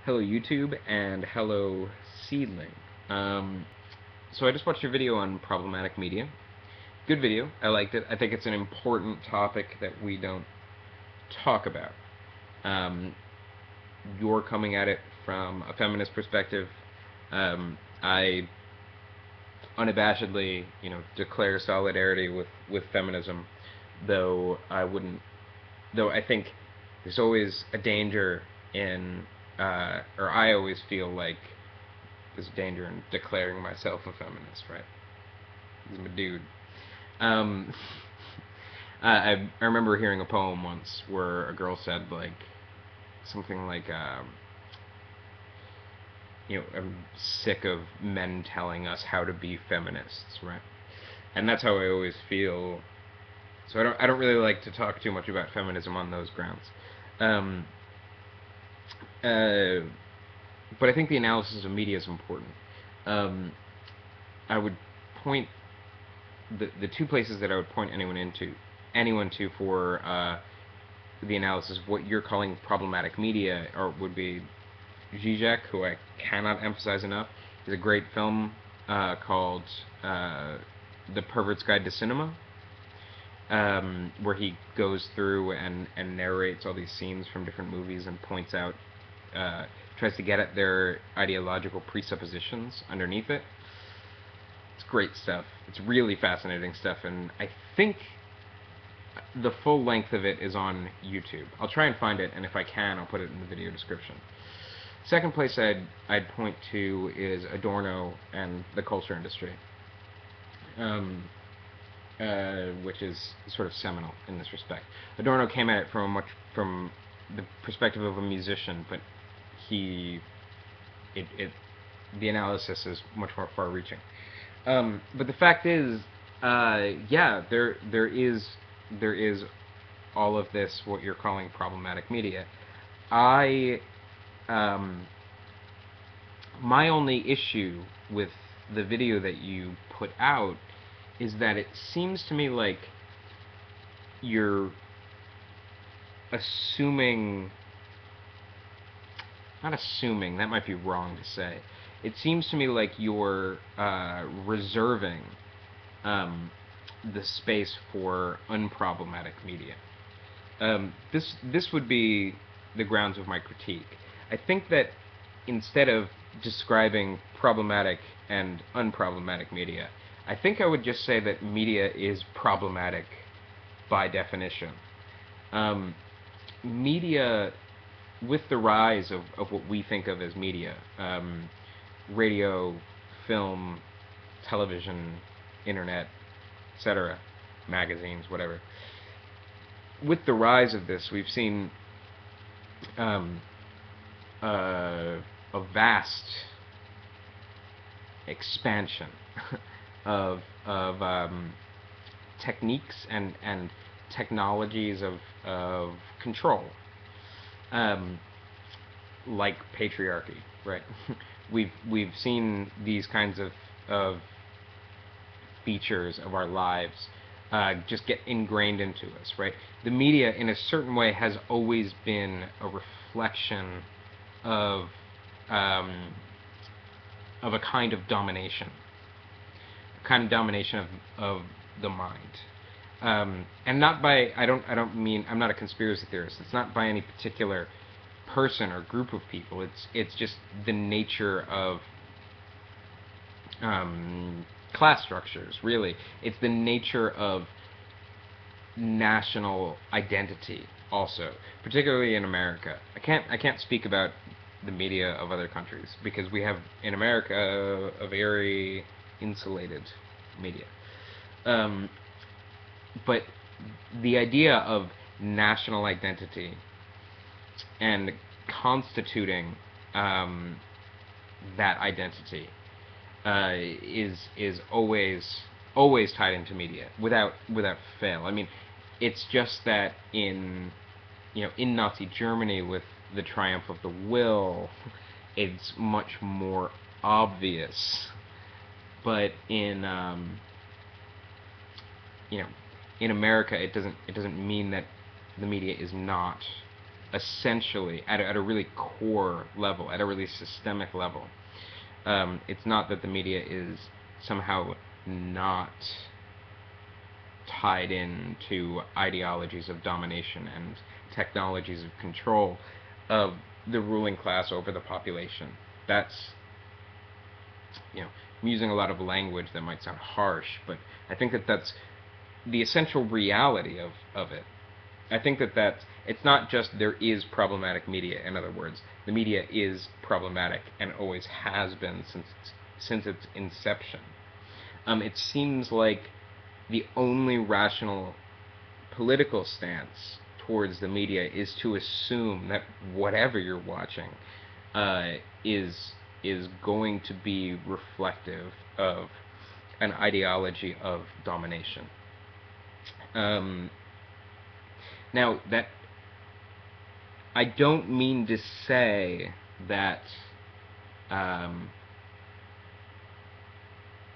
Hello YouTube and hello Ceedling. Um, so I just watched your video on problematic media. Good video. I liked it. I think it's an important topic that we don't talk about. Um, you're coming at it from a feminist perspective. I unabashedly, declare solidarity with feminism, though I wouldn't. Though I think there's always a danger in, or I always feel like there's a danger in declaring myself a feminist, right? Because I'm a dude. Um, I remember hearing a poem once where a girl said like something like, I'm sick of men telling us how to be feminists, right? And that's how I always feel. So I don't really like to talk too much about feminism on those grounds. Um, uh, but I think the analysis of media is important. Um, I would point the two places that I would point anyone to for the analysis of what you're calling problematic media, or would be Zizek, who I cannot emphasize enough. There's a great film called The Pervert's Guide to Cinema, where he goes through and narrates all these scenes from different movies and points out, tries to get at their ideological presuppositions underneath it. It's great stuff. It's really fascinating stuff, and I think the full length of it is on YouTube. I'll try and find it, and if I can, I'll put it in the video description. Second place I'd point to is Adorno and the culture industry, which is sort of seminal in this respect. Adorno came at it from the perspective of a musician, but he it, it the analysis is much more far-reaching. But the fact is, yeah, there is all of this what you're calling problematic media. I My only issue with the video that you put out is that it seems to me like you're assuming, not assuming, that might be wrong to say. It seems to me like you're reserving the space for unproblematic media. This would be the grounds of my critique. I think that instead of describing problematic and unproblematic media, I think I would just say that media is problematic by definition. Um, Media, with the rise of what we think of as media, radio, film, television, internet, etc., magazines, whatever. With the rise of this, we've seen um, a vast expansion of techniques and technologies of control, um, like patriarchy, right? We've seen these kinds of features of our lives just get ingrained into us, right? The media, in a certain way, has always been a reflection of um, of a kind of domination, of the mind, and not by, I don't mean, I'm not a conspiracy theorist. It's not by any particular person or group of people. It's just the nature of class structures, really. It's the nature of national identity also, particularly in America. I can't speak about the media of other countries because we have in America a very insulated media. Um, but the idea of national identity and constituting that identity is always tied into media without fail. I mean, it's just that in Nazi Germany with the triumph of the will, it's much more obvious. But you know in America, it doesn't mean that the media is not essentially, at a really core level, at a really systemic level. It's not that the media is somehow not tied into ideologies of domination and technologies of control of the ruling class over the population. That's, I'm using a lot of language that might sound harsh, but I think that that's the essential reality of it. I think that it's not just there is problematic media. In other words, the media is problematic and always has been since its inception. It seems like the only rational political stance towards the media is to assume that whatever you're watching is going to be reflective of an ideology of domination. Now, that I don't mean to say that,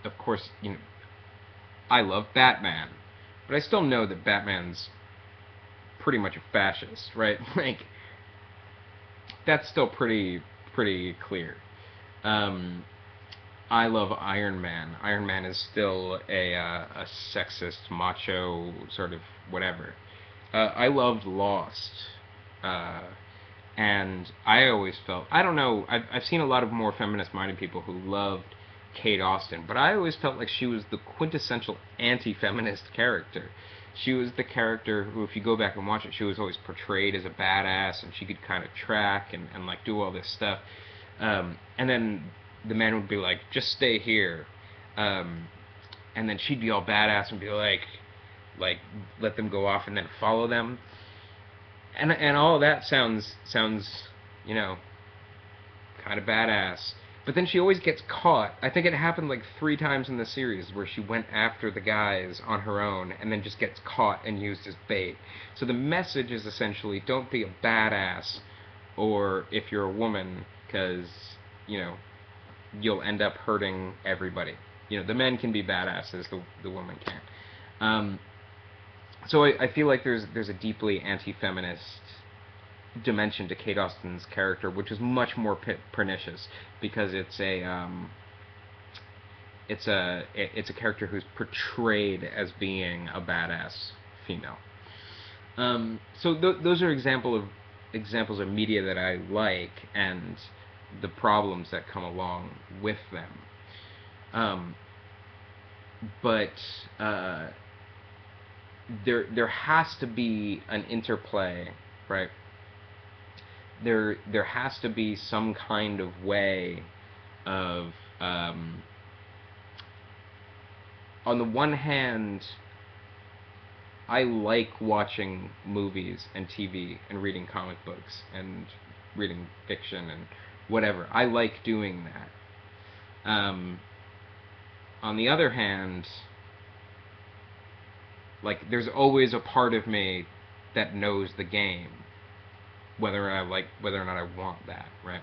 of course, I love Batman, but I still know that Batman's pretty much a fascist, right? Like, that's still pretty clear. I love Iron Man. Iron Man is still a sexist, macho, sort of whatever. I loved Lost, and I always felt, I don't know, I've seen a lot of more feminist-minded people who loved Kate Austen, but I always felt like she was the quintessential anti-feminist character. She was the character who, if you go back and watch it, she was always portrayed as a badass, and she could kind of track and like do all this stuff. And then the man would be like, just stay here. And then she'd be all badass and be like let them go off and then follow them. And all of that sounds kind of badass. But then she always gets caught. I think it happened like 3 times in the series where she went after the guys on her own and then just gets caught and used as bait. So the message is essentially, don't be a badass, or if you're a woman, because, you'll end up hurting everybody. The men can be badasses, the women can't. So I feel like there's a deeply anti-feminist dimension to Kate Austen's character, which is much more pernicious because it's a character who's portrayed as being a badass female. So those are examples of media that I like and the problems that come along with them. But there has to be an interplay, right? There has to be some kind of way of, on the one hand, I like watching movies and TV and reading comic books and reading fiction and whatever. I like doing that. On the other hand, like, there's always a part of me that knows the game, whether or not I want that, right?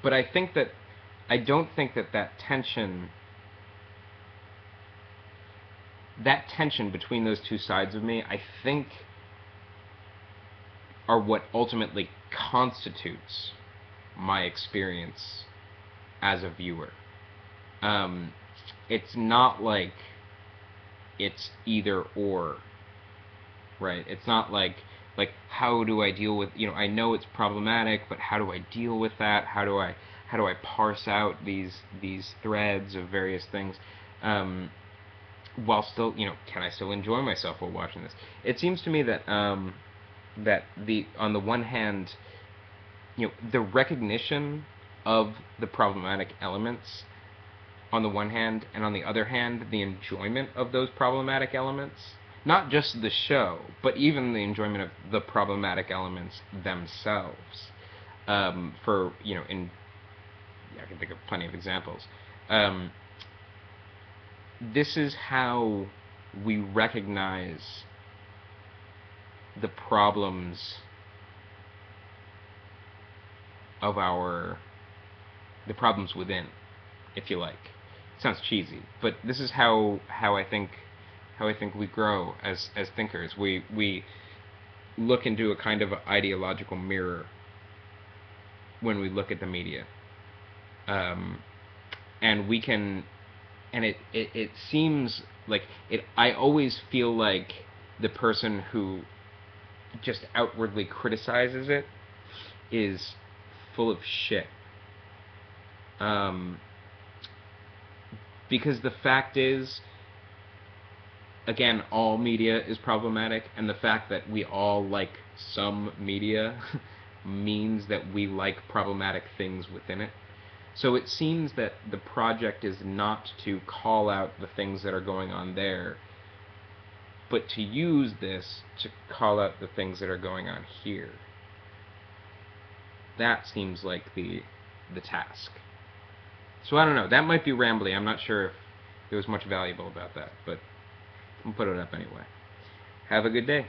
But I don't think that tension between those two sides of me, I think, are what ultimately constitutes my experience as a viewer. It's not like it's either or, right? It's not like how do I deal with, I know it's problematic, but how do I deal with that? How do I parse out these threads of various things, while still, can I still enjoy myself while watching this? It seems to me that on the one hand, the recognition of the problematic elements on the one hand, and on the other hand, the enjoyment of those problematic elements, not just the show, but even the enjoyment of the problematic elements themselves. I can think of plenty of examples. This is how we recognize the problems of the problems within, if you like. It sounds cheesy, but this is how I think we grow as thinkers. We look into a kind of ideological mirror when we look at the media. Um, and we can, and it seems like it, I always feel like the person who just outwardly criticizes it is full of shit. Um, because the fact is, again, all media is problematic, and the fact that we all like some media means that we like problematic things within it. So it seems that the project is not to call out the things that are going on there, but to use this to call out the things that are going on here. That seems like the task. So I don't know. That might be rambly. I'm not sure if there was much valuable about that, but I'll put it up anyway. Have a good day.